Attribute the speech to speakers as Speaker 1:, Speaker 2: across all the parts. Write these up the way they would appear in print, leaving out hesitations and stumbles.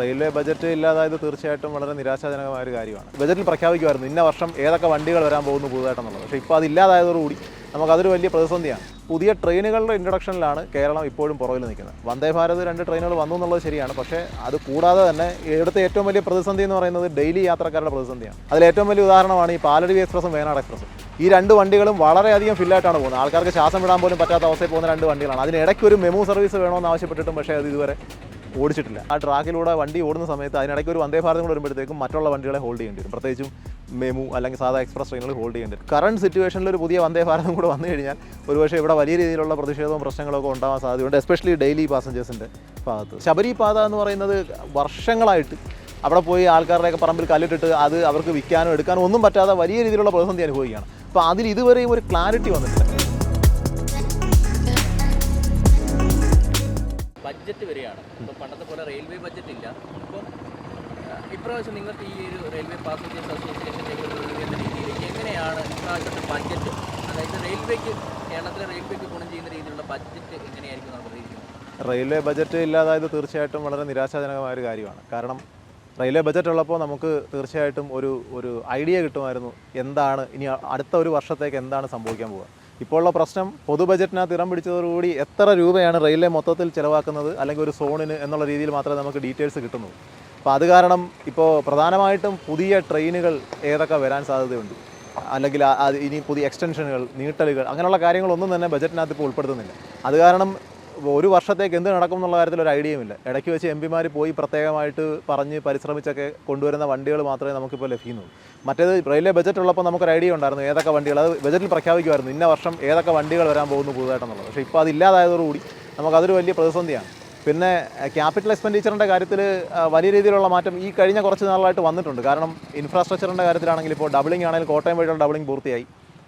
Speaker 1: Railway budget ഇല്ലാതായത് തീർച്ചയായിട്ടും വളരെ നിരാശാജനകമായ ഒരു കാര്യമാണ്. ബജറ്റിൽ പ്രഖ്യാപിക്കുമായിരുന്നു ഇന്ന വർഷം ഏതൊക്കെ വണ്ടികൾ വരാൻ പോകുന്നു പുതുതായിട്ടെന്നുള്ളത്. പക്ഷേ ഇപ്പോൾ അതില്ലാതായതോടുകൂടി നമുക്കതൊരു വലിയ പ്രതിസന്ധിയാണ്. പുതിയ ട്രെയിനുകളുടെ ഇൻട്രൊഡക്ഷനിലാണ് കേരളം ഇപ്പോഴും പുറകിൽ നിൽക്കുന്നത്. വന്ദേ ഭാരത് 2 ട്രെയിനുകൾ വന്നു എന്നുള്ളത് ശരിയാണ്. പക്ഷേ അത് കൂടാതെ തന്നെ ഇവിടുത്തെ ഏറ്റവും വലിയ പ്രതിസന്ധി എന്ന് പറയുന്നത് ഡെയിലി യാത്രക്കാരുടെ പ്രതിസന്ധിയാണ്. അതിലേറ്റവും വലിയ ഉദാഹരണമാണ് ഈ പാലരുവി എക്സ്പ്രസും വേനാട് എക്സ്പ്രസും. ഈ 2 വണ്ടികളും വളരെയധികം ഫില്ലായിട്ടാണ് പോകുന്നത്. ആൾക്കാർക്ക് ശ്വാസം വിടാൻ പോലും പറ്റാത്ത അവസ്ഥയിൽ പോകുന്ന 2 വണ്ടികളാണ്. അതിനിടയ്ക്ക് ഒരു മെമു സർവീസ് വേണമെന്ന് ആവശ്യപ്പെട്ടിട്ടും പക്ഷേ അത് ഇതുവരെ ഓടിച്ചിട്ടില്ല. ആ ട്രാക്കിലൂടെ വണ്ടി ഓടുന്ന സമയത്ത് അതിനിടയ്ക്ക് ഒരു വന്ദേ ഭാരതം കൂടെ വരുമ്പോഴത്തേക്കും മറ്റുള്ള വണ്ടികളെ ഹോൾഡ് ചെയ്യേണ്ടി വരും. പ്രത്യേകിച്ചും മെമു അല്ലെങ്കിൽ സാധാ എക്സ്പ്രസ് ട്രെയിനുകൾ ഹോൾഡ് ചെയ്യേണ്ടി വരും. കറണ്ട് സിറ്റുവേഷനിൽ ഒരു പുതിയ വന്ദേ ഭാരതം കൂടെ വന്നു കഴിഞ്ഞാൽ ഒരുപക്ഷെ ഇവിടെ വലിയ രീതിയിലുള്ള പ്രതിഷേധവും പ്രശ്നങ്ങളൊക്കെ ഉണ്ടാകാൻ സാധ്യതയുണ്ട്. എസ്പെഷ്യലി ഡെയിലി പാസഞ്ചേഴ്സിൻ്റെ ഭാഗത്ത്. ശബരി പാത എന്ന് പറയുന്നത് വർഷങ്ങളായിട്ട് അവിടെ പോയി ആൾക്കാരുടെയൊക്കെ പറമ്പിൽ കല്ലിട്ടിട്ട് അത് അവർക്ക് വിൽക്കാനോ എടുക്കാനോ ഒന്നും പറ്റാതെ വലിയ രീതിയിലുള്ള പ്രതിസന്ധി അനുഭവിക്കുകയാണ്. അപ്പോൾ അതിൽ ഇതുവരെയും ഒരു ക്ലാരിറ്റി വന്നിട്ടില്ല.
Speaker 2: ബഡ്ജറ്റ് വരികയാണ്. ഇപ്പോൾ പണ്ടത്തെ പോലെ റെയിൽവേ ബഡ്ജറ്റ് ഇല്ല. ഇപ്പം ഇപ്രാവശ്യം നിങ്ങൾക്ക് ഈ ഒരു റെയിൽവേ പാസഞ്ചേഴ്സ് അസോസിയേഷൻ്റെ എന്ന രീതിയിൽ എങ്ങനെയാണ് ഇപ്രാവശ്യത്തെ ബഡ്ജറ്റ്, അതായത് റെയിൽവേക്ക് കേരളത്തിലെ റെയിൽവേക്ക് ഗുണം ചെയ്യുന്ന രീതിയിലുള്ള ബഡ്ജറ്റ് എങ്ങനെയായിരിക്കും നമ്മൾ പ്രതീക്ഷിക്കുന്നത്?
Speaker 1: റെയിൽവേ ബജറ്റ് ഇല്ലാതായത് തീർച്ചയായിട്ടും വളരെ നിരാശാജനകമായ ഒരു കാര്യമാണ്. കാരണം റെയിൽവേ ബജറ്റ് ഉള്ളപ്പോൾ നമുക്ക് തീർച്ചയായിട്ടും ഒരു ഐഡിയ കിട്ടുമായിരുന്നു എന്താണ് ഇനി അടുത്ത ഒരു വർഷത്തേക്ക് എന്താണ് സംഭവിക്കാൻ പോകുക. ഇപ്പോൾ ഉള്ള പ്രശ്നം പൊതു ബജറ്റിനകത്ത് ഇടം പിടിച്ചതോടുകൂടി എത്ര രൂപയാണ് റെയിൽവേ മൊത്തത്തിൽ ചിലവാക്കുന്നത് അല്ലെങ്കിൽ ഒരു സോണിന് എന്നുള്ള രീതിയിൽ മാത്രമേ നമുക്ക് ഡീറ്റെയിൽസ് കിട്ടുന്നുള്ളൂ. അപ്പോൾ അത് കാരണം ഇപ്പോൾ പ്രധാനമായിട്ടും പുതിയ ട്രെയിനുകൾ ഏതൊക്കെ വരാൻ സാധ്യതയുണ്ട്, അല്ലെങ്കിൽ ഇനി പുതിയ എക്സ്റ്റൻഷനുകൾ, നീട്ടലുകൾ, അങ്ങനെയുള്ള കാര്യങ്ങളൊന്നും തന്നെ ബജറ്റിനകത്ത് ഇപ്പോൾ ഉൾപ്പെടുത്തുന്നില്ല. അത് കാരണം ഒരു വർഷത്തേക്ക് എന്ത് നടക്കും എന്നുള്ള കാര്യത്തിൽ ഒരു ഐഡിയയുമില്ല. ഇടയ്ക്ക് വെച്ച് എം പിമാർ പോയി പ്രത്യേകമായിട്ട് പറഞ്ഞ് പരിശ്രമിച്ചൊക്കെ കൊണ്ടുവരുന്ന വണ്ടികൾ മാത്രമേ നമുക്കിപ്പോൾ ലഭിക്കുന്നുള്ളൂ. മറ്റേത് റെയിൽവേ ബജറ്റ് ഉള്ളപ്പോൾ നമുക്കൊരു ഐഡിയ ഉണ്ടായിരുന്നു ഏതൊക്കെ വണ്ടികൾ, അത് ബജറ്റിൽ പ്രഖ്യാപിക്കുമായിരുന്നു ഇന്ന വർഷം ഏതൊക്കെ വണ്ടികൾ വരാൻ പോകുന്നു പുതുതായിട്ടെന്നുള്ളത്. പക്ഷേ ഇപ്പോൾ അതില്ലാതായതോടുകൂടി നമുക്കതൊരു വലിയ പ്രതിസന്ധിയാണ്. പിന്നെ ക്യാപിറ്റൽ എക്സ്പെൻഡിച്ചറിൻ്റെ കാര്യത്തിൽ വലിയ രീതിയിലുള്ള മാറ്റം ഈ കഴിഞ്ഞ കുറച്ച് നാളായിട്ട് വന്നിട്ടുണ്ട്. കാരണം ഇൻഫ്രാസ്ട്രക്ചറിൻ്റെ കാര്യത്തിലാണെങ്കിൽ ഇപ്പോൾ ഡബിളിംഗ് ആണെങ്കിൽ കോട്ടയം വഴിയുള്ള ഡബിളിംഗ് പൂർത്തിയായി.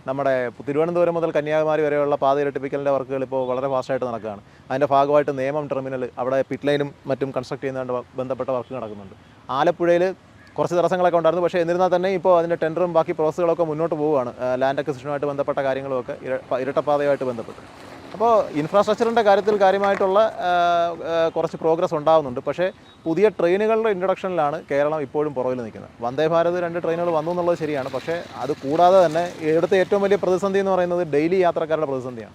Speaker 1: നമ്മുടെ തിരുവനന്തപുരം മുതൽ കന്യാകുമാരി വരെയുള്ള പാത ഇരട്ടിപ്പിക്കലിൻ്റെ വർക്കുകൾ ഇപ്പോൾ വളരെ ഫാസ്റ്റായിട്ട് നടക്കുകയാണ്. അതിൻ്റെ ഭാഗമായിട്ട് നേമം ടെർമിനൽ അവിടെ പിറ്റ് ലൈനും മറ്റും കൺസ്ട്രക്ട് ചെയ്യുന്നതുകൊണ്ട് ബന്ധപ്പെട്ട വർക്ക് നടക്കുന്നുണ്ട്. ആലപ്പുഴയിൽ കുറച്ച് തടസ്സങ്ങളൊക്കെ ഉണ്ടായിരുന്നു. പക്ഷേ എന്നിരുന്നാൽ തന്നെ ഇപ്പോൾ അതിൻ്റെ ടെൻഡറും ബാക്കി പ്രോസസ്സുകളൊക്കെ മുന്നോട്ട് പോവുകയാണ്. ലാൻഡ് അക്വിസിഷനുമായിട്ട് ബന്ധപ്പെട്ട കാര്യങ്ങളുമൊക്കെ ഇരട്ടപ്പാതയുമായിട്ട് ബന്ധപ്പെട്ട്. അപ്പോൾ ഇൻഫ്രാസ്ട്രക്ചറിൻ്റെ കാര്യത്തിൽ കാര്യമായിട്ടുള്ള കുറച്ച് പ്രോഗ്രസ് ഉണ്ടാകുന്നുണ്ട്. പക്ഷേ പുതിയ ട്രെയിനുകളുടെ ഇൻട്രൊഡക്ഷനിലാണ് കേരളം ഇപ്പോഴും പുറകിൽ നിൽക്കുന്നത്. വന്ദേ ഭാരത് 2 ട്രെയിനുകൾ വന്നു എന്നുള്ളത് ശരിയാണ്. പക്ഷേ അത് കൂടാതെ തന്നെ ഇവിടുത്തെ ഏറ്റവും വലിയ പ്രതിസന്ധി എന്ന് പറയുന്നത് ഡെയിലി യാത്രക്കാരുടെ പ്രതിസന്ധിയാണ്.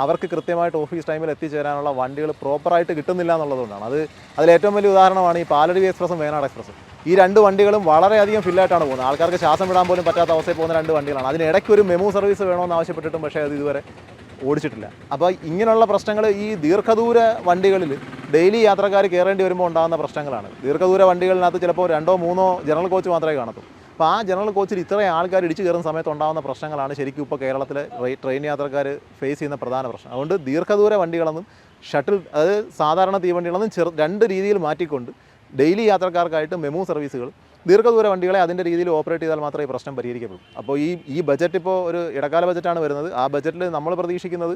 Speaker 1: അവർക്ക് കൃത്യമായിട്ട് ഓഫീസ് ടൈമിൽ എത്തിച്ചേരാനുള്ള വണ്ടികൾ പ്രോപ്പറായിട്ട് കിട്ടുന്നില്ല എന്നുള്ളതുകൊണ്ടാണ്. അതിലേറ്റവും വലിയ ഉദാഹരണമാണ് ഈ പാലരുവി എക്സ്പ്രസും വേനാട് എക്സ്പ്രസും. ഈ 2 വണ്ടികളും വളരെയധികം ഫില്ലായിട്ടാണ് പോകുന്നത്. ആൾക്കാർക്ക് ശ്വാസം വിടാൻ പോലും പറ്റാത്ത അവസ്ഥയിൽ പോകുന്ന 2 വണ്ടികളാണ്. അതിനിടയ്ക്ക് ഒരു മെമു സർവീസ് വേണമെന്ന് ആവശ്യപ്പെട്ടിട്ടും പക്ഷേ അത് ഇതുവരെ ഓടിച്ചിട്ടില്ല. അപ്പോൾ ഇങ്ങനെയുള്ള പ്രശ്നങ്ങൾ ഈ ദീർഘദൂര വണ്ടികളിൽ ഡെയിലി യാത്രക്കാർ കയറേണ്ടി വരുമ്പോൾ ഉണ്ടാകുന്ന പ്രശ്നങ്ങളാണ്. ദീർഘദൂര വണ്ടികളിനകത്ത് ചിലപ്പോൾ 2 or 3 ജനറൽ കോച്ച് മാത്രമേ കാണത്തുള്ളൂ. അപ്പോൾ ആ ജനറൽ കോച്ചിൽ ഇത്രയും ആൾക്കാർ ഇടിച്ചു കയറുന്ന സമയത്ത് ഉണ്ടാകുന്ന പ്രശ്നങ്ങളാണ് ശരിക്കും ഇപ്പോൾ കേരളത്തിലെ ട്രെയിൻ യാത്രക്കാർ ഫേസ് ചെയ്യുന്ന പ്രധാന പ്രശ്നം. അതുകൊണ്ട് ദീർഘദൂര വണ്ടികളെന്നും ഷട്ടിൽ, അതായത് സാധാരണ തീവണ്ടികളെന്നും 2 രീതിയിൽ മാറ്റിക്കൊണ്ട് ഡെയിലി യാത്രക്കാർക്കായിട്ട് മെമു സർവീസുകൾ, ദീർഘദൂര വണ്ടികളെ അതിൻ്റെ രീതിയിൽ ഓപ്പറേറ്റ് ചെയ്താൽ മാത്രമേ ഈ പ്രശ്നം പരിഹരിക്കപ്പെടൂ. അപ്പോൾ ഈ ബജറ്റ് ഇപ്പോൾ ഒരു ഇടക്കാല ബജറ്റാണ് വരുന്നത്. ആ ബജറ്റിൽ നമ്മൾ പ്രതീക്ഷിക്കുന്നത്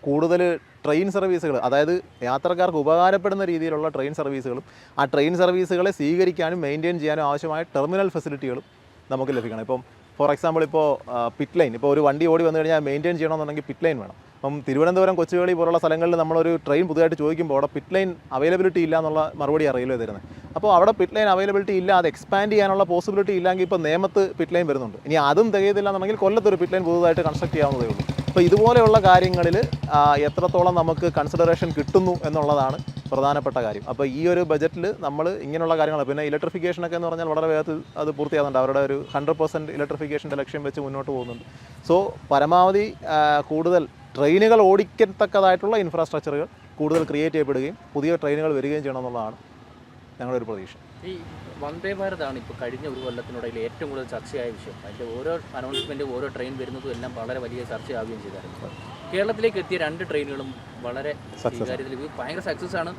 Speaker 1: കൂടുതൽ ട്രെയിൻ സർവീസുകൾ, അതായത് യാത്രക്കാർക്ക് ഉപകാരപ്പെടുന്ന രീതിയിലുള്ള ട്രെയിൻ സർവീസുകളും ആ ട്രെയിൻ സർവീസുകളെ സ്വീകരിക്കാനും മെയിൻറ്റെയിൻ ചെയ്യാനും ആവശ്യമായ ടെർമിനൽ ഫെസിലിറ്റികളും നമുക്ക് ലഭിക്കണം. ഇപ്പം ഫോർ എക്സാമ്പിൾ ഇപ്പോൾ പിറ്റ് ലൈൻ, ഇപ്പോൾ ഒരു വണ്ടി ഓടി വന്നു കഴിഞ്ഞാൽ മെയിൻറ്റെയിൻ ചെയ്യണമെന്നുണ്ടെങ്കിൽ പിറ്റ് ലൈൻ വേണം. അപ്പം തിരുവനന്തപുരം, കൊച്ചുവേളി പോലുള്ള സ്ഥലങ്ങളിൽ നമ്മളൊരു ട്രെയിൻ പുതുതായിട്ട് ചോദിക്കുമ്പോൾ അവിടെ പിറ്റ് ലൈൻ അവൈലബിലിറ്റി ഇല്ല എന്നുള്ള മറുപടിയാണ് റെയിൽവേ തരുന്നത്. അപ്പോൾ അവിടെ പിറ്റ് ലൈൻ അവൈലബിലിറ്റി ഇല്ല, അത് എക്സ്പാൻഡ് ചെയ്യാനുള്ള പോസിബിലിറ്റി ഇല്ലെങ്കിൽ ഇപ്പോൾ നേമത്ത് പിറ്റ് ലൈൻ വരുന്നുണ്ട്. ഇനി അതും തികയത്തില്ല എന്നുണ്ടെങ്കിൽ കൊല്ലത്തൊരു പിറ്റ് ലൈൻ പുതുതായിട്ട് കൺസ്ട്രക്ട് ചെയ്യാവുന്നതേ ഉള്ളൂ. അപ്പോൾ ഇതുപോലെയുള്ള കാര്യങ്ങളിൽ എത്രത്തോളം നമുക്ക് കൺസിഡറേഷൻ കിട്ടുന്നു എന്നുള്ളതാണ് പ്രധാനപ്പെട്ട കാര്യം. അപ്പോൾ ഈ ഒരു ബജറ്റിൽ നമ്മൾ ഇങ്ങനെയുള്ള കാര്യങ്ങൾ, പിന്നെ ഇലക്ട്രിഫിക്കേഷനൊക്കെ എന്ന് പറഞ്ഞാൽ വളരെ വേഗത്തിൽ അത് പൂർത്തിയാകുന്നുണ്ട്. അവരുടെ ഒരു 100% ഇലക്ട്രിഫിക്കേഷൻ്റെ ലക്ഷ്യം വെച്ച് മുന്നോട്ട് പോകുന്നുണ്ട്. സോ പരമാവധി കൂടുതൽ ട്രെയിനുകൾ ഓടിക്കത്തക്കതായിട്ടുള്ള ഇൻഫ്രാസ്ട്രക്ചറുകൾ കൂടുതൽ ക്രിയേറ്റ് ചെയ്യപ്പെടുകയും പുതിയ ട്രെയിനുകൾ വരികയും ചെയ്യണമെന്നുള്ളതാണ് ഞങ്ങളുടെ ഒരു പ്രതീക്ഷ.
Speaker 2: ഈ വന്ദേ ഭാരതാണ് ഇപ്പോൾ കഴിഞ്ഞ ഒരു കൊല്ലത്തിനിടയിൽ ഏറ്റവും കൂടുതൽ ചർച്ചയായ വിഷയം. അതിൻ്റെ ഓരോ അനൗൺസ്മെൻറ്റും ഓരോ ട്രെയിൻ വരുന്നതും എല്ലാം വളരെ വലിയ ചർച്ചയാവുകയും ചെയ്തായിരുന്നു. കേരളത്തിലേക്ക് എത്തിയ 2 ട്രെയിനുകളും വളരെ സ്വീകാര്യത്തിൽ ഭയങ്കര സക്സസ് ആണ്.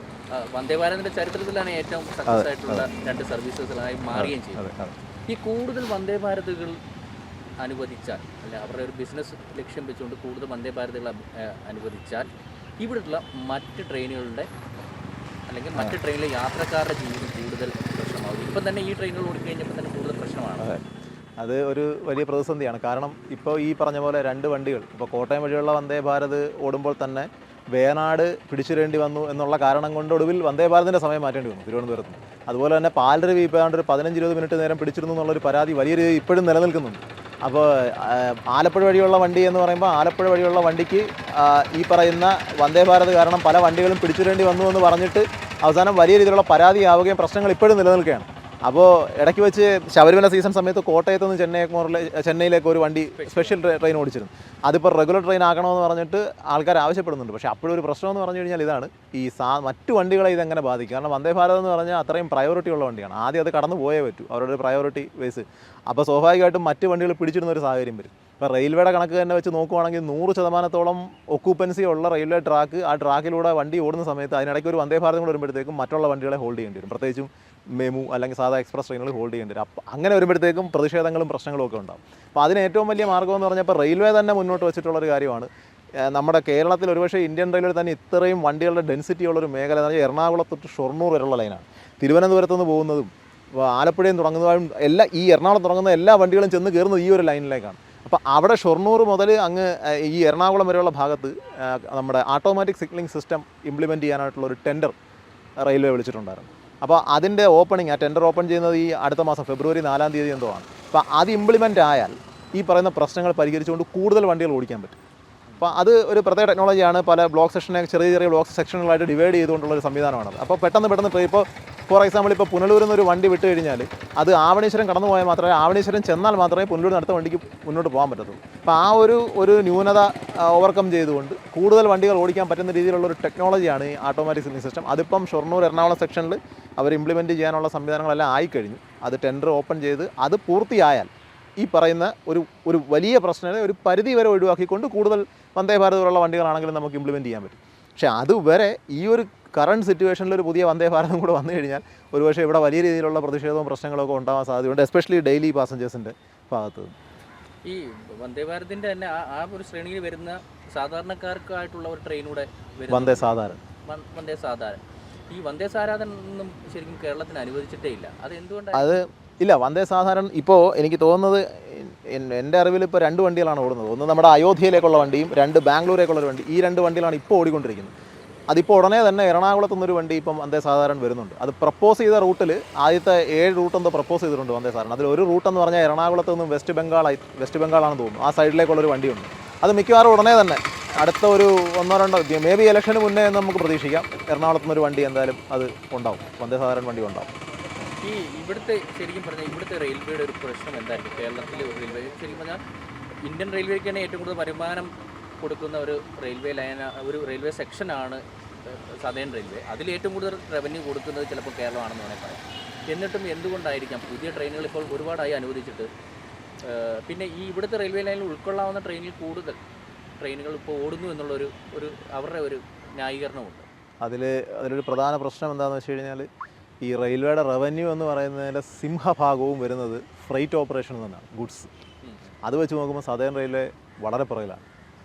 Speaker 2: വന്ദേ ഭാരതിൻ്റെ ചരിത്രത്തിലാണ് ഏറ്റവും സക്സസ് ആയിട്ടുള്ള 2 സർവീസുകളായി മാറുകയും ചെയ്തത്. ഈ കൂടുതൽ വന്ദേ ഭാരതുകൾ അനുവദിച്ചാൽ, അല്ലെ അവരുടെ ഒരു ബിസിനസ് ലക്ഷ്യം വെച്ചുകൊണ്ട് കൂടുതൽ വന്ദേ ഭാരതുകൾ അനുവദിച്ചാൽ ഇവിടെയുള്ള മറ്റ് ട്രെയിനുകളുടെ അല്ലെങ്കിൽ മറ്റ് ട്രെയിനിലെ യാത്രക്കാരുടെ ജീവിതം കൂടുതൽ പ്രശ്നമാകും. ഇപ്പം തന്നെ ഈ ട്രെയിനുകൾ ഓടിക്കഴിഞ്ഞപ്പോൾ തന്നെ കൂടുതൽ പ്രശ്നമാണ്.
Speaker 1: അത് ഒരു വലിയ പ്രതിസന്ധിയാണ്. കാരണം ഇപ്പോൾ ഈ പറഞ്ഞ പോലെ 2 വണ്ടികൾ, ഇപ്പോൾ കോട്ടയം വഴിയുള്ള വന്ദേ ഭാരത് ഓടുമ്പോൾ തന്നെ വേനാട് പിടിച്ചിടേണ്ടി വന്നു എന്നുള്ള കാരണം കൊണ്ട് ഒടുവിൽ വന്ദേ ഭാരതിൻ്റെ സമയം മാറ്റേണ്ടി വന്നു തിരുവനന്തപുരത്ത്. അതുപോലെ തന്നെ പാലരുവി ഇപ്പോൾ ഏതാണ്ട് ഒരു 15-20 മിനിറ്റ് നേരം പിടിച്ചിരുന്നു എന്നുള്ളൊരു പരാതി വലിയ രീതിയിൽ ഇപ്പോഴും നിലനിൽക്കുന്നുണ്ട്. അപ്പോൾ ആലപ്പുഴ വഴിയുള്ള വണ്ടി എന്ന് പറയുമ്പോൾ ആലപ്പുഴ വഴിയുള്ള വണ്ടിക്ക് ഈ പറയുന്ന വന്ദേ ഭാരത് കാരണം പല വണ്ടികളും പിടിച്ചിടേണ്ടി വന്നു എന്ന് പറഞ്ഞിട്ട് അവസാനം വലിയ രീതിയിലുള്ള പരാതിയാവുകയും പ്രശ്നങ്ങൾ ഇപ്പോഴും നിലനിൽക്കുകയാണ്. അപ്പോൾ ഇടയ്ക്ക് വെച്ച് ശബരിമല സീസൺ സമയത്ത് കോട്ടയത്ത് നിന്ന് ചെന്നൈയിലേക്ക് ഒരു വണ്ടി സ്പെഷ്യൽ ട്രെയിൻ ഓടിച്ചിരുന്നു. അതിപ്പോൾ റെഗുലർ ട്രെയിൻ ആക്കണമെന്ന് പറഞ്ഞിട്ട് ആൾക്കാർ ആവശ്യപ്പെടുന്നുണ്ട്. പക്ഷേ അപ്പോഴൊരു പ്രശ്നമെന്ന് പറഞ്ഞു കഴിഞ്ഞാൽ ഇതാണ്, ഈ മറ്റു വണ്ടികളെ ഇതെങ്ങനെ ബാധിക്കും. കാരണം വന്ദേ ഭാരത് എന്ന് പറഞ്ഞാൽ അത്രയും പ്രയോറിറ്റി ഉള്ള വണ്ടിയാണ്. ആദ്യം അത് കടന്നു പോയേ പറ്റൂ, അവരുടെ ഒരു പ്രയോറിറ്റി ബേസ്. അപ്പോൾ സ്വാഭാവികമായിട്ടും മറ്റ് വണ്ടികൾ പിടിച്ചിടുന്ന ഒരു സാഹചര്യം വരും. ഇപ്പോൾ റെയിൽവേയുടെ കണക്ക് തന്നെ വെച്ച് നോക്കുവാണെങ്കിൽ 100% ഒക്യുപ്പൻസി ഉള്ള റെയിൽവേ ട്രാക്ക്, ആ ട്രാക്കിലൂടെ വണ്ടി ഓടുന്ന സമയത്ത് അതിനിടയ്ക്ക് ഒരു വന്ദേ ഭാരതം കൂടെ വരുമ്പോഴത്തേക്കും മറ്റുള്ള വണ്ടികളെ ഹോൾഡ് ചെയ്യേണ്ടി വരും. പ്രത്യേകിച്ചും മെമു അല്ലെങ്കിൽ സാധാ എക്സ്പ്രസ് ട്രെയിനുകൾ ഹോൾഡ് ചെയ്യേണ്ടി വരും. അപ്പോൾ അങ്ങനെ വരുമ്പോഴത്തേക്കും പ്രതിഷേധങ്ങളും പ്രശ്നങ്ങളും ഒക്കെ ഉണ്ടാകും. അപ്പോൾ അതിന് ഏറ്റവും വലിയ മാർഗ്ഗം എന്ന് പറഞ്ഞപ്പോൾ റെയിൽവേ തന്നെ മുന്നോട്ട് വെച്ചിട്ടുള്ളൊരു കാര്യമാണ്. നമ്മുടെ കേരളത്തിൽ ഒരുപക്ഷെ ഇന്ത്യൻ റെയിൽവേ തന്നെ ഇത്രയും വണ്ടികളുടെ ഡെൻസിറ്റി ഉള്ളൊരു മേഖല എന്ന് പറഞ്ഞാൽ എറണാകുളത്ത് തൊട്ട് ഷൊർണൂർ വരെയുള്ള ലൈനാണ്. തിരുവനന്തപുരത്ത് നിന്ന് പോകുന്നതും ആലപ്പുഴയും തുടങ്ങുന്നതും ഈ എറണാകുളം തുടങ്ങുന്ന എല്ലാ വണ്ടികളും ചെന്ന് കയറുന്നത് ഈ ഒരു ലൈനിലേക്കാണ്. അപ്പോൾ അവിടെ ഷൊർണൂർ മുതൽ അങ്ങ് ഈ എറണാകുളം വരെയുള്ള ഭാഗത്ത് നമ്മുടെ ഓട്ടോമാറ്റിക് സിഗ്നലിംഗ് സിസ്റ്റം ഇംപ്ലിമെൻറ്റ് ചെയ്യാനായിട്ടുള്ളൊരു ടെൻഡർ റെയിൽവേ വിളിച്ചിട്ടുണ്ടായിരുന്നു. അപ്പോൾ അതിൻ്റെ ഓപ്പണിംഗ്, ആ ടെൻഡർ ഓപ്പൺ ചെയ്യുന്നത് ഈ അടുത്ത മാസം ഫെബ്രുവരി 4-ാം തീയതി എന്തോ ആണ്. അപ്പോൾ അത് ഇംപ്ലിമെൻ്റ് ആയാൽ ഈ പറയുന്ന പ്രശ്നങ്ങൾ പരിഹരിച്ചുകൊണ്ട് കൂടുതൽ വണ്ടികൾ ഓടിക്കാൻ പറ്റും. അപ്പോൾ അത് ഒരു പ്രത്യേക ടെക്നോളജിയാണ്. പല ബ്ലോക്ക് സെക്ഷനെ ചെറിയ ബ്ലോക്ക് സെക്ഷനുകളായിട്ട് ഡിവൈഡ് ചെയ്തുകൊണ്ടുള്ളൊരു സംവിധാനമാണത്. അപ്പോൾ പെട്ടെന്ന് ഇപ്പോൾ ഫോർ എക്സാമ്പിൾ ഇപ്പോൾ പുനലൂരിൽ നിന്ന് ഒരു വണ്ടി വിട്ട് കഴിഞ്ഞാൽ അത് ആവണീശ്വരം കടന്നു പോയാൽ മാത്രമേ, ആവണീശ്വരം ചെന്നാൽ മാത്രമേ പുനലൂരിന് അടുത്ത വണ്ടിക്ക് മുന്നോട്ട് പോകാൻ പറ്റത്തുള്ളൂ. അപ്പോൾ ആ ഒരു ന്യൂനത ഓവർകം ചെയ്തുകൊണ്ട് കൂടുതൽ വണ്ടികൾ ഓടിക്കാൻ പറ്റുന്ന രീതിയിലുള്ളൊരു ടെക്നോളജിയാണ് ഈ ഓട്ടോമാറ്റിക് സിഗ്നലിംഗ് സിസ്റ്റം. അതിപ്പം ഷൊർണൂർ എറണാകുളം സെക്ഷനിൽ അവർ ഇംപ്ലിമെൻറ്റ് ചെയ്യാനുള്ള സംവിധാനങ്ങളെല്ലാം ആയിക്കഴിഞ്ഞു. അത് ടെൻഡർ ഓപ്പൺ ചെയ്ത് അത് പൂർത്തിയായാൽ ഈ പറയുന്ന ഒരു വലിയ പ്രശ്നത്തെ ഒരു പരിധി വരെ ഒഴിവാക്കിക്കൊണ്ട് കൂടുതൽ വന്ദേ ഭാരത് പോലുള്ള വണ്ടികളാണെങ്കിലും നമുക്ക് ഇംപ്ലിമെൻറ്റ് ചെയ്യാൻ പറ്റും. പക്ഷേ അതുവരെ ഈ ഒരു കറണ്ട് സിറ്റുവേഷനിൽ ഒരു പുതിയ വന്ദേ ഭാരതം കൂടെ വന്നു കഴിഞ്ഞാൽ ഒരുപക്ഷെ ഇവിടെ വലിയ രീതിയിലുള്ള പ്രതിഷേധവും പ്രശ്നങ്ങളൊക്കെ ഉണ്ടാകാൻ സാധ്യതയുണ്ട്, എസ്പെഷ്യലി ഡെയിലി പാസഞ്ചേഴ്സിൻ്റെ ഭാഗത്ത്.
Speaker 2: ഈ വന്ദേ ഭാരതിൻ്റെ തന്നെ ആ ഒരു ശ്രേണിയിൽ വരുന്ന സാധാരണക്കാർക്കായിട്ടുള്ള ഒരു ട്രെയിനൂടെ
Speaker 1: വന്ദേ സാധാരണ
Speaker 2: ഈ വന്ദേ സാധാരണൊന്നും ശരിക്കും കേരളത്തിന് അനുവദിച്ചിട്ടേ ഇല്ല. അത് എന്തുകൊണ്ടാണ്?
Speaker 1: അത് ഇല്ല, വന്ദേ സാധാരണ ഇപ്പോൾ എനിക്ക് തോന്നുന്നത് എൻ്റെ അറിവിൽ ഇപ്പോൾ 2 വണ്ടികളാണ് ഓടുന്നത്. ഒന്ന് നമ്മുടെ അയോധ്യയിലേക്കുള്ള വണ്ടിയും 2 ബാംഗ്ലൂരേക്കുള്ളൊരു വണ്ടി. ഈ 2 വണ്ടികളാണ് ഇപ്പോൾ ഓടിക്കൊണ്ടിരിക്കുന്നത്. അതിപ്പോൾ ഉടനെ തന്നെ എറണാകുളത്തു നിന്നൊരു വണ്ടി ഇപ്പം വന്ദേ സാധാരണ വരുന്നുണ്ട്. അത് പ്രപ്പോസ് ചെയ്ത റൂട്ടിൽ ആദ്യത്തെ 7 റൂട്ട് എന്തോ പ്രപ്പോസ് ചെയ്തിട്ടുണ്ട് വന്ദേ സാധാരണ. അതിൽ ഒരു റൂട്ടെന്ന് പറഞ്ഞാൽ എറണാകുളത്ത് നിന്നും വെസ്റ്റ് ബംഗാളാണെന്ന് തോന്നുന്നു, ആ സൈഡിലേക്കുള്ളൊരു വണ്ടിയുണ്ട്. അത് മിക്കവാറും ഉടനെ തന്നെ അടുത്ത ഒരു 1-2 മേ ബി ഇലക്ഷന് മുന്നേ എന്ന് നമുക്ക് പ്രതീക്ഷിക്കാം. എറണാകുളത്ത് നിന്നൊരു വണ്ടി എന്തായാലും അത് ഉണ്ടാവും, വന്ദേ സാധാരണ വണ്ടി ഉണ്ടാവും.
Speaker 2: ഈ ശരിക്കും പറഞ്ഞാൽ ഇവിടുത്തെ റെയിൽവേയുടെ ഒരു പ്രശ്നം എന്തായിരിക്കും? കേരളത്തിലെ ഒരു റെയിൽവേ ശരിക്കും പറഞ്ഞാൽ ഇന്ത്യൻ റെയിൽവേക്ക് തന്നെ ഏറ്റവും കൂടുതൽ വരുമാനം കൊടുക്കുന്ന ഒരു റെയിൽവേ സെക്ഷനാണ് സദേൺ റെയിൽവേ. അതിൽ ഏറ്റവും കൂടുതൽ റവന്യൂ കൊടുക്കുന്നത് ചിലപ്പോൾ കേരളമാണെന്ന് വേണമെങ്കിൽ പറയാം. എന്നിട്ടും എന്തുകൊണ്ടായിരിക്കാം പുതിയ ട്രെയിനുകൾ ഇപ്പോൾ ഒരുപാടായി അനുവദിച്ചിട്ട് പിന്നെ ഈ ഇവിടുത്തെ റെയിൽവേ ലൈനിൽ ഉൾക്കൊള്ളാവുന്ന ട്രെയിനിൽ കൂടുതൽ ട്രെയിനുകൾ ഇപ്പോൾ ഓടുന്നു എന്നുള്ളൊരു അവരുടെ ഒരു ന്യായീകരണമുണ്ട്.
Speaker 1: അതിലൊരു പ്രധാന പ്രശ്നം എന്താണെന്ന് വെച്ച് കഴിഞ്ഞാൽ ഈ റെയിൽവേയുടെ റവന്യൂ എന്ന് പറയുന്നതിൻ്റെ സിംഹഭാഗവും വരുന്നത് ഫ്രൈറ്റ് ഓപ്പറേഷനിൽ നിന്നാണ്, ഗുഡ്സ്. അത് വെച്ച് നോക്കുമ്പോൾ സദേൺ റെയിൽവേ വളരെ പുറകിലാണ്.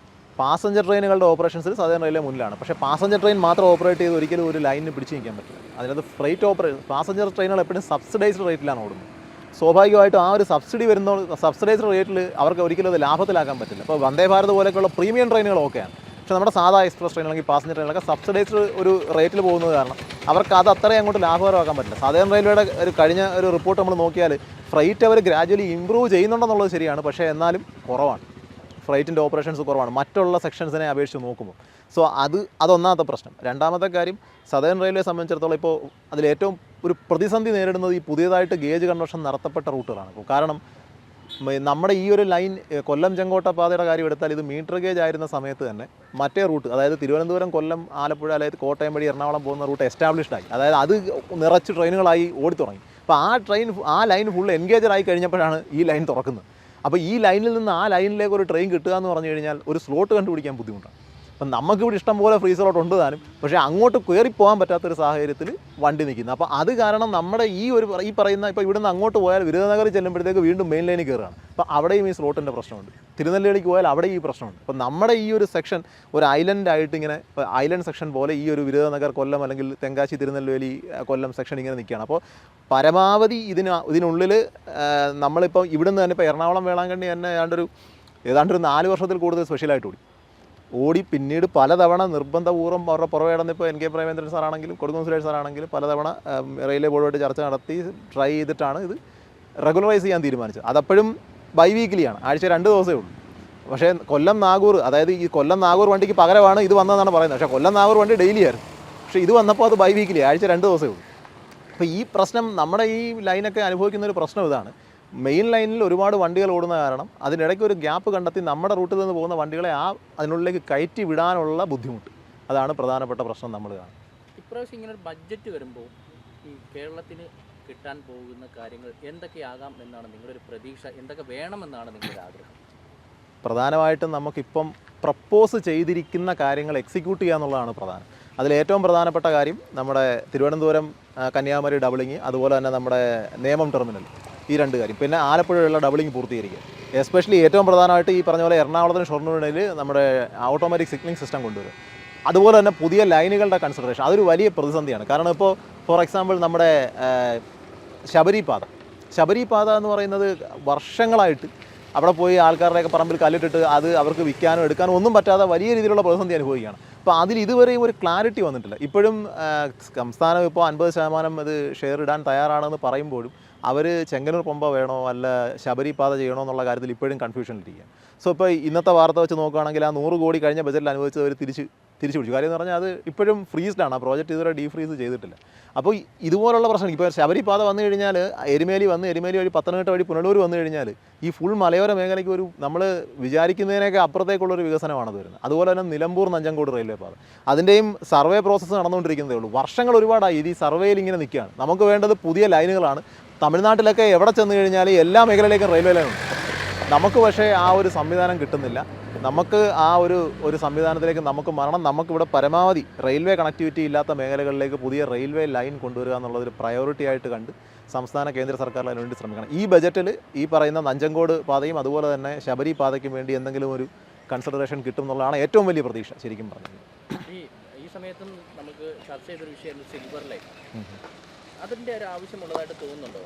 Speaker 1: പാസഞ്ചർ ട്രെയിനുകളുടെ ഓപ്പറേഷൻസിൽ സദേൺ റെയിൽവേ മുന്നിലാണ്. പക്ഷേ പാസഞ്ചർ ട്രെയിൻ മാത്രം ഓപ്പറേറ്റ് ചെയ്ത് ഒരിക്കലും ഒരു ലൈനിന് പിടിച്ച് നിൽക്കാൻ പറ്റില്ല. അതിനകത്ത് പാസഞ്ചർ ട്രെയിനുകൾ എപ്പോഴും സബ്സിഡൈസ്ഡ് റേറ്റിലാണ് ഓടുന്നത്. സ്വാഭാവികമായിട്ടും ആ ഒരു സബ്സിഡൈസ്ഡ് റേറ്റിൽ അവർക്ക് ഒരിക്കലും അത് ലാഭത്തിലാക്കാൻ പറ്റില്ല. ഇപ്പോൾ വന്ദേ ഭാരത് പോലെയൊക്കെയുള്ള പ്രീമിയം ട്രെയിനുകൾ ഓക്കെയാണ്. പക്ഷേ നമ്മുടെ സാധാ എക്സ്പ്രസ് ട്രെയിൻ അല്ലെങ്കിൽ പാസഞ്ചർ ട്രെയിനൊക്കെ സബ്സിഡൈസ്ഡ് ഒരു റേറ്റിൽ പോകുന്നത് കാരണം അവർക്ക് അത് അത്രയും അങ്ങോട്ട് ലാഭകരമാക്കാൻ പറ്റില്ല. സദേൺ റെയിൽവേയുടെ കഴിഞ്ഞ ഒരു റിപ്പോർട്ട് നമ്മൾ നോക്കിയാൽ ഫ്രൈറ്റ് അവർ ഗ്രാജുവലി ഇമ്പ്രൂവ് ചെയ്യുന്നുണ്ടെന്നുള്ളത് ശരിയാണ്, പക്ഷേ എന്നാലും കുറവാണ്. ഫ്ലൈറ്റിൻ്റെ ഓപ്പറേഷൻസ് കുറവാണ് മറ്റുള്ള സെക്ഷൻസിനെ അപേക്ഷിച്ച് നോക്കുമ്പോൾ. സോ അതൊന്നാമത്തെ പ്രശ്നം. രണ്ടാമത്തെ കാര്യം, സദേൺ റെയിൽവേ സംബന്ധിച്ചിടത്തോളം ഇപ്പോൾ അതിലേറ്റവും ഒരു പ്രതിസന്ധി നേരിടുന്നത് ഈ പുതിയതായിട്ട് ഗേജ് കൺവേർഷൻ നടത്തപ്പെട്ട റൂട്ടുകളാണ്. കാരണം നമ്മുടെ ഈ ഒരു ലൈൻ കൊല്ലം ചെങ്കോട്ട പാതയുടെ കാര്യം എടുത്താൽ ഇത് മീറ്റർ ഗേജ് ആയിരുന്ന സമയത്ത് തന്നെ മറ്റേ റൂട്ട്, അതായത് തിരുവനന്തപുരം കൊല്ലം ആലപ്പുഴ അല്ലെങ്കിൽ കോട്ടയം വഴി എറണാകുളം പോകുന്ന റൂട്ട് എസ്റ്റാബ്ലിഷ്ഡ് ആയി, അതായത് അത് നിറച്ച് ട്രെയിനുകളായി ഓടി തുടങ്ങി. അപ്പോൾ ആ ലൈൻ ഫുൾ എൻഗേജഡ് ആയി കഴിഞ്ഞപ്പോഴാണ് ഈ ലൈൻ തുറക്കുന്നത്. അപ്പോൾ ഈ ലൈനിൽ നിന്ന് ആ ലൈനിലേക്ക് ഒരു ട്രെയിൻ കിട്ടുക എന്ന് പറഞ്ഞു കഴിഞ്ഞാൽ ഒരു സ്ലോട്ട് കണ്ടുപിടിക്കാൻ ബുദ്ധിമുട്ടാണ്. അപ്പം നമുക്കിവിടെ ഇഷ്ടംപോലെ ഫ്രീ സ്ലോട്ട് ഉണ്ട് താനും, പക്ഷേ അങ്ങോട്ട് കയറി പോകാൻ പറ്റാത്തൊരു സാഹചര്യത്തിൽ വണ്ടി നിൽക്കുന്നത്. അപ്പോൾ അത് കാരണം നമ്മുടെ ഈ പറയുന്ന ഇപ്പോൾ ഇവിടുന്ന് അങ്ങോട്ട് പോയാൽ വിരുദനഗറിൽ ചെല്ലുമ്പോഴത്തേക്ക് വീണ്ടും മെയിൻ ലൈനിൽ കയറുകയാണ്. അപ്പോൾ അവിടെയും ഈ സ്ലോട്ടിൻ്റെ പ്രശ്നമുണ്ട്. തിരുനെല്ലിയിലേക്ക് പോയാൽ അവിടെ ഈ പ്രശ്നമുണ്ട്. അപ്പോൾ നമ്മുടെ ഈ ഒരു സെക്ഷൻ ഒരു ഐലൻഡായിട്ട് ഇങ്ങനെ ഐലൻഡ് സെക്ഷൻ പോലെ ഈ ഒരു വിരുദനഗർ കൊല്ലം അല്ലെങ്കിൽ തെങ്കാശി തിരുനെല്വേലി കൊല്ലം സെക്ഷൻ ഇങ്ങനെ നിൽക്കുകയാണ്. അപ്പോൾ പരമാവധി ഇതിനുള്ളിൽ നമ്മളിപ്പോൾ ഇവിടുന്ന് തന്നെ ഇപ്പോൾ എറണാകുളം വേളാങ്കണ്ണി തന്നെ ഏതാണ്ടൊരു 4 വർഷത്തിൽ കൂടുതൽ സ്പെഷ്യലായിട്ട് ഓടി. ഓടി പിന്നീട് പലതവണ നിർബന്ധപൂർവ്വം അവരുടെ പുറകെ നടന്നിപ്പോൾ എൻ കെ പ്രേമേന്ദ്രൻ സാറാണെങ്കിലും കൊടുങ്ങൂർ സുരേഷ് സാറാണെങ്കിലും പലതവണ റെയിൽവേ ബോർഡുമായിട്ട് ചർച്ച നടത്തി ട്രൈ ചെയ്തിട്ടാണ് ഇത് റെഗുലറൈസ് ചെയ്യാൻ തീരുമാനിച്ചത്. അതപ്പോഴും ബൈ വീക്കിലിയാണ്, ആഴ്ച 2 ദിവസമേ ഉള്ളൂ. പക്ഷേ കൊല്ലം നാഗൂർ, അതായത് ഈ കൊല്ലം നാഗൂർ വണ്ടിക്ക് പകരമാണ് ഇത് വന്നതെന്നാണ് പറയുന്നത്. പക്ഷേ കൊല്ലം നാഗൂർ വണ്ടി ഡെയിലി ആയിരുന്നു. പക്ഷേ ഇത് വന്നപ്പോൾ അത് ബൈ വീക്കിലി, ആഴ്ച 2 ദിവസമേ ഉള്ളൂ. അപ്പോൾ ഈ പ്രശ്നം നമ്മുടെ ഈ ലൈനൊക്കെ അനുഭവിക്കുന്ന ഒരു പ്രശ്നം ഇതാണ്. മെയിൻ ലൈനിൽ ഒരുപാട് വണ്ടികൾ ഓടുന്ന കാരണം അതിനിടയ്ക്ക് ഒരു ഗ്യാപ്പ് കണ്ടെത്തി നമ്മുടെ റൂട്ടിൽ നിന്ന് പോകുന്ന വണ്ടികളെ അതിനുള്ളിലേക്ക് കയറ്റി വിടാനുള്ള ബുദ്ധിമുട്ട്, അതാണ് പ്രധാനപ്പെട്ട പ്രശ്നം നമ്മൾ കാണുന്നത്.
Speaker 2: ഇപ്രാവശ്യം ഇങ്ങനെ ഒരു ബഡ്ജറ്റ് വരുമ്പോൾ ഈ കേരളത്തിന് കിട്ടാൻ പോകുന്ന കാര്യങ്ങൾ എന്തൊക്കെയാകാം എന്നാണ് നിങ്ങളുടെ ഒരു പ്രതീക്ഷ? എന്തൊക്കെ വേണമെന്നാണ് നിങ്ങളുടെ ആഗ്രഹം?
Speaker 1: പ്രധാനമായിട്ടും നമുക്കിപ്പം പ്രപ്പോസ് ചെയ്തിരിക്കുന്ന കാര്യങ്ങൾ എക്സിക്യൂട്ട് ചെയ്യുക എന്നുള്ളതാണ് പ്രധാനം. അതിലേറ്റവും പ്രധാനപ്പെട്ട കാര്യം നമ്മുടെ തിരുവനന്തപുരം കന്യാകുമാരി ഡബിളിങ്, അതുപോലെ തന്നെ നമ്മുടെ നേമം ടെർമിനൽ, ഈ 2 കാര്യം. പിന്നെ ആലപ്പുഴയുള്ള ഡബിളിങ് പൂർത്തീകരിക്കുക. എസ്പെഷ്യലി ഏറ്റവും പ്രധാനമായിട്ട് ഈ പറഞ്ഞ പോലെ എറണാകുളത്തിന് ഷൊർണൂരിൽ നമ്മുടെ ഓട്ടോമാറ്റിക് സിഗ്നലിംഗ് സിസ്റ്റം കൊണ്ടുവരും. അതുപോലെ തന്നെ പുതിയ ലൈനുകളുടെ കൺസിഡറേഷൻ, അതൊരു വലിയ പ്രതിസന്ധിയാണ്. കാരണം ഇപ്പോൾ ഫോർ എക്സാമ്പിൾ നമ്മുടെ ശബരിപാത എന്ന് പറയുന്നത് വർഷങ്ങളായിട്ട് അവിടെ പോയി ആൾക്കാരുടെയൊക്കെ പറമ്പിൽ കല്ലിട്ടിട്ട് അത് അവർക്ക് വിൽക്കാനോ എടുക്കാനോ ഒന്നും പറ്റാതെ വലിയ രീതിയിലുള്ള പ്രതിസന്ധി അനുഭവിക്കുകയാണ്. അപ്പോൾ അതിൽ ഇതുവരെയും ഒരു ക്ലാരിറ്റി വന്നിട്ടില്ല. ഇപ്പോഴും സംസ്ഥാനം ഇപ്പോൾ 50% ഇത് ഷെയർ ഇടാൻ തയ്യാറാണെന്ന് പറയുമ്പോഴും അവർ ചെങ്ങന്നൂർ പമ്പ വേണോ അല്ല ശബരിപാത ചെയ്യണോ എന്നുള്ള കാര്യത്തിൽ ഇപ്പോഴും കൺഫ്യൂഷനിലിരിക്കുകയാണ്. സോ ഇപ്പോൾ ഇന്നത്തെ വാർത്ത വെച്ച് നോക്കുകയാണെങ്കിൽ ആ 100 കോടി കഴിഞ്ഞ ബജറ്റിൽ അനുവദിച്ചത് അവർ തിരിച്ചു പിടിച്ചു. കാര്യം എന്ന് പറഞ്ഞാൽ അത് ഇപ്പോഴും ഫ്രീസ്ഡാണ്, ആ പ്രോജക്റ്റ് ഇതുവരെ ഡീഫ്രീസ് ചെയ്തിട്ടില്ല. അപ്പോൾ ഇതുപോലുള്ള പ്രശ്നം ഇപ്പോൾ ശബരിപാത വന്നു കഴിഞ്ഞാൽ എരുമേലി വഴി പത്തനംതിട്ട വഴി പുനലൂർ വന്നു കഴിഞ്ഞാൽ ഈ ഫുൾ മലയോര മേഖലയ്ക്ക് ഒരു നമ്മൾ വിചാരിക്കുന്നതിനൊക്കെ അപ്പുറത്തേക്കുള്ളൊരു വികസനമാണ് വരുന്നത്. അതുപോലെ തന്നെ നിലമ്പൂർ നഞ്ചങ്കോട് റെയിൽവേ പാത, അതിൻ്റെയും സർവേ പ്രോസസ്സ് നടന്നുകൊണ്ടിരിക്കുന്നതേ ഉള്ളൂ. വർഷങ്ങൾ ഒരുപാടായി ഇത് ഈ സർവേയിൽ ഇങ്ങനെ നിൽക്കുകയാണ്. നമുക്ക് വേണ്ടത് പുതിയ ലൈനുകളാണ്. തമിഴ്നാട്ടിലൊക്കെ എവിടെ ചെന്ന് കഴിഞ്ഞാൽ എല്ലാ മേഖലയിലേക്കും റെയിൽവേ ലൈനുണ്ട്. നമുക്ക് പക്ഷേ ആ ഒരു സംവിധാനം കിട്ടുന്നില്ല. നമുക്ക് ആ ഒരു സംവിധാനത്തിലേക്ക് നമുക്കിവിടെ പരമാവധി റെയിൽവേ കണക്ടിവിറ്റി ഇല്ലാത്ത മേഖലകളിലേക്ക് പുതിയ റെയിൽവേ ലൈൻ കൊണ്ടുവരിക എന്നുള്ളതൊരു പ്രയോറിറ്റി ആയിട്ട് കണ്ട് സംസ്ഥാന കേന്ദ്ര സർക്കാർ അതിന് വേണ്ടി ശ്രമിക്കണം. ഈ ബജറ്റിൽ ഈ പറയുന്ന നഞ്ചങ്കോട് പാതയും അതുപോലെ തന്നെ ശബരി പാതയ്ക്കും വേണ്ടി എന്തെങ്കിലും ഒരു കൺസിഡറേഷൻ കിട്ടും എന്നുള്ളതാണ് ഏറ്റവും വലിയ പ്രതീക്ഷ ശരിക്കും പറഞ്ഞത്.
Speaker 2: ഈ സമയത്തും നമുക്ക് ചർച്ച ചെയ്തൊരു വിഷയം സിൽവർ ലൈൻ, അതിൻ്റെ ഒരു ആവശ്യമുള്ളതായിട്ട് തോന്നുന്നുണ്ടോ?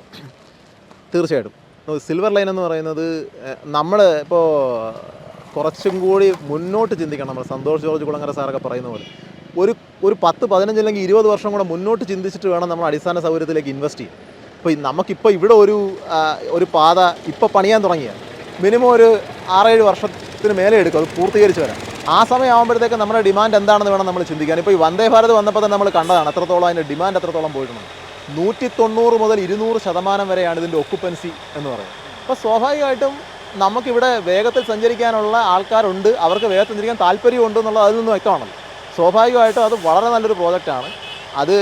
Speaker 1: തീർച്ചയായിട്ടും. സിൽവർ ലൈൻ എന്ന് പറയുന്നത് നമ്മൾ ഇപ്പോൾ കുറച്ചും കൂടി മുന്നോട്ട് ചിന്തിക്കണം. നമ്മൾ സന്തോഷ് ജോർജ് കുളങ്ങര സാറൊക്കെ പറയുന്ന പോലെ ഒരു 10, 15 അല്ലെങ്കിൽ 20 വർഷം കൂടെ മുന്നോട്ട് ചിന്തിച്ചിട്ട് വേണം നമ്മൾ അടിസ്ഥാന സൗകര്യത്തിലേക്ക് ഇൻവെസ്റ്റ് ചെയ്യാൻ. ഇപ്പോൾ നമുക്കിപ്പോൾ ഇവിടെ ഒരു പാത ഇപ്പോൾ പണിയാൻ തുടങ്ങിയാൽ മിനിമം ഒരു 6-7 വർഷത്തിന് മേലെ എടുക്കും അത് പൂർത്തീകരിച്ച് വരാൻ. ആ സമയമാകുമ്പോഴത്തേക്ക് നമ്മുടെ ഡിമാൻഡ് എന്താണെന്ന് വേണം നമ്മൾ ചിന്തിക്കാൻ. ഇപ്പോൾ ഈ വന്ദേ ഭാരത് വന്നപ്പോൾ തന്നെ നമ്മൾ കണ്ടതാണ് എത്രത്തോളം അതിൻ്റെ ഡിമാൻഡ് എത്രത്തോളം പോയിട്ടുണ്ട്. 190 മുതൽ 200% വരെയാണ് ഇതിൻ്റെ ഒക്കുപ്പൻസി എന്ന് പറയുന്നത്. അപ്പോൾ സ്വാഭാവികമായിട്ടും നമുക്കിവിടെ വേഗത്തിൽ സഞ്ചരിക്കാനുള്ള ആൾക്കാരുണ്ട്, അവർക്ക് വേഗത്തിൽ സഞ്ചരിക്കാൻ താല്പര്യമുണ്ട് എന്നുള്ളത് അതിൽ നിന്ന് വ്യക്തമാണല്ലോ. സ്വാഭാവികമായിട്ടും അത് വളരെ നല്ലൊരു പ്രോജക്റ്റാണ്. അത്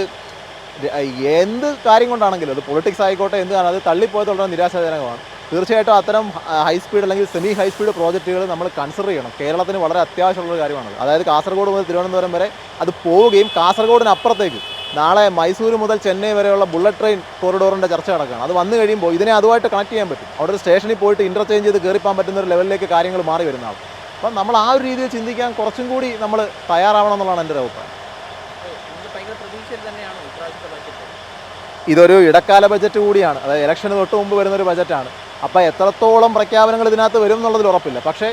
Speaker 1: എന്ത് കാര്യം കൊണ്ടാണെങ്കിലും, അത് പൊളിറ്റിക്സ് ആയിക്കോട്ടെ എന്ത് കാരണം, അത് തള്ളിപ്പോയത് വളരെ നിരാശാജനകമാണ്. തീർച്ചയായിട്ടും അത്തരം ഹൈ സ്പീഡ് അല്ലെങ്കിൽ സെമി ഹൈ സ്പീഡ് പ്രോജക്റ്റുകൾ നമ്മൾ കൺസിഡർ ചെയ്യണം. കേരളത്തിന് വളരെ അത്യാവശ്യമുള്ളൊരു കാര്യമാണ്. അതായത് കാസർഗോഡ് മുതൽ തിരുവനന്തപുരം വരെ അത് പോവുകയും കാസർഗോഡിനപ്പുറത്തേക്ക് നാളെ മൈസൂർ മുതൽ ചെന്നൈ വരെയുള്ള ബുള്ളറ്റ് ട്രെയിൻ കോറിഡോറിൻ്റെ ചർച്ച നടക്കുകയാണ്. അത് വന്നു കഴിയുമ്പോൾ ഇതിനെ അതുമായിട്ട് കണക്ട് ചെയ്യാൻ പറ്റും. അവിടെ ഒരു സ്റ്റേഷനിൽ പോയിട്ട് ഇൻ്റർചേഞ്ച് ചെയ്ത് കയറിപ്പാൻ പറ്റുന്ന ഒരു ലെവലിലേക്ക് കാര്യങ്ങൾ മാറി വരുന്നതാണ്. അപ്പം നമ്മൾ ആ ഒരു രീതിയിൽ ചിന്തിക്കാൻ കുറച്ചും കൂടി നമ്മൾ തയ്യാറാവണം എന്നുള്ളതാണ് എൻ്റെ ഒരു അഭിപ്രായം. ഇതൊരു ഇടക്കാല ബജറ്റ് കൂടിയാണ്, അതായത് ഇലക്ഷന് തൊട്ട് മുമ്പ് വരുന്നൊരു ബജറ്റാണ്. അപ്പോൾ എത്രത്തോളം പ്രഖ്യാപനങ്ങൾ ഇതിനകത്ത് വരും എന്നുള്ളതിൽ ഉറപ്പില്ല. പക്ഷേ